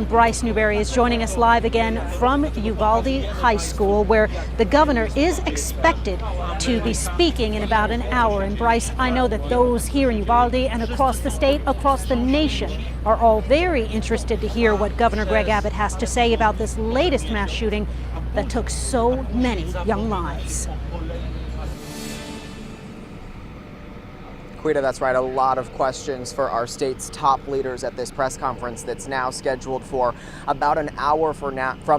Bryce Newberry is joining us live again from Uvalde High School, where the governor is expected to be speaking in about an hour. And Bryce, I know that those here in Uvalde and across the state, across the nation, are all very interested to hear what Governor Greg Abbott has to say about this latest mass shooting that took so many young lives. Quita, that's right. A lot of questions for our state's top leaders at this press conference that's now scheduled for about an hour from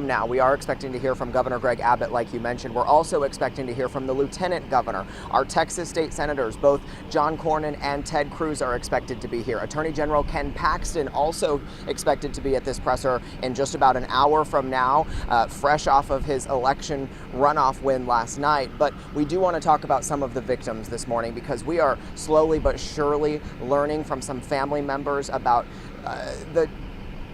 now. We are expecting to hear from Governor Greg Abbott, like you mentioned. We're also expecting to hear from the Lieutenant Governor. Our Texas state senators, both John Cornyn and Ted Cruz, are expected to be here. Attorney General Ken Paxton also expected to be at this presser in just about an hour from now, fresh off of his election runoff win last night. But we do want to talk about some of the victims this morning, because we are slowly but surely learning from some family members about the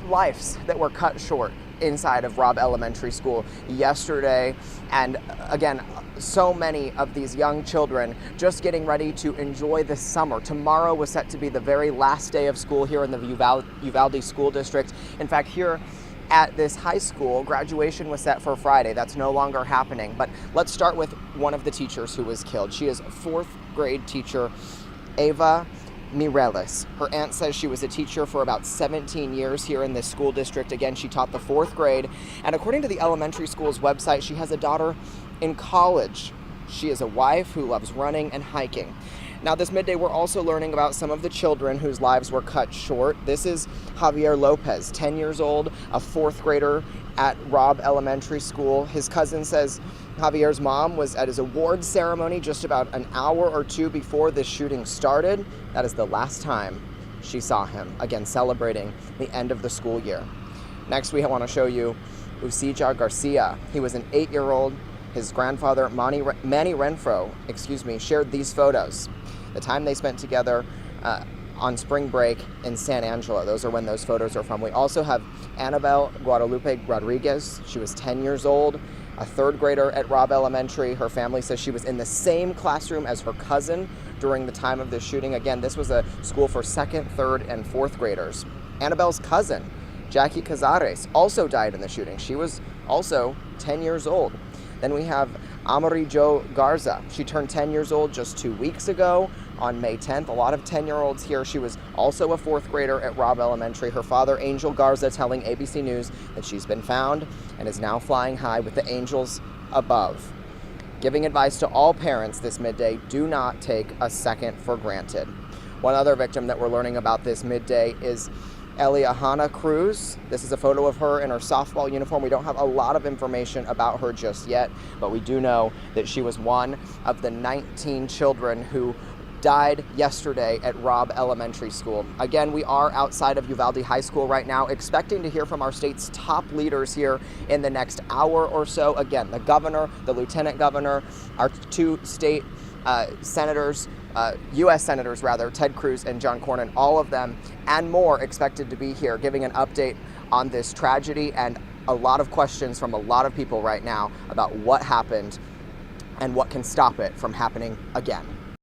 lives that were cut short inside of Robb Elementary School yesterday. And again, so many of these young children just getting ready to enjoy the summer. Tomorrow was set to be the very last day of school here in the Uvalde School District. In fact, here at this high school, graduation was set for Friday. That's no longer happening. But let's start with one of the teachers who was killed. She is a fourth grade teacher, Eva Mireles. Her aunt says she was a teacher for about 17 years here in this school district. Again, she taught the fourth grade. And according to the elementary school's website, she has a daughter in college. She is a wife who loves running and hiking. Now, this midday, we're also learning about some of the children whose lives were cut short. This is Xavier Lopez, 10 years old, a fourth grader at Robb Elementary School. His cousin says Javier's mom was at his awards ceremony just about an hour or two before this shooting started. That is the last time she saw him, again celebrating the end of the school year. Next, we want to show you Uziyah Garcia. He was an 8-year-old. His grandfather, Manny Renfro, shared these photos. The time they spent together on spring break in San Angelo. Those are when those photos are from. We also have Annabell Guadalupe Rodriguez. She was 10 years old, a third grader at Robb Elementary. Her family says she was in the same classroom as her cousin during the time of this shooting. Again, this was a school for second, third, and fourth graders. Annabelle's cousin, Jackie Cazares, also died in the shooting. She was also 10 years old. Then we have Amari Joe Garza. She turned 10 years old just 2 weeks ago on May 10th. A lot of 10-year-olds here. She was also a fourth grader at Robb Elementary. Her father, Angel Garza, telling ABC News that she's been found and is now flying high with the angels above. Giving advice to all parents this midday, do not take a second for granted. One other victim that we're learning about this midday is Eliahanna Cruz. This is a photo of her in her softball uniform. We don't have a lot of information about her just yet, but we do know that she was one of the 19 children who died yesterday at Robb Elementary School. Again, we are outside of Uvalde High School right now, expecting to hear from our state's top leaders here in the next hour or so. Again, the governor, the lieutenant governor, our two state senators, U.S. senators rather, Ted Cruz and John Cornyn, all of them and more expected to be here giving an update on this tragedy, and a lot of questions from a lot of people right now about what happened and what can stop it from happening again.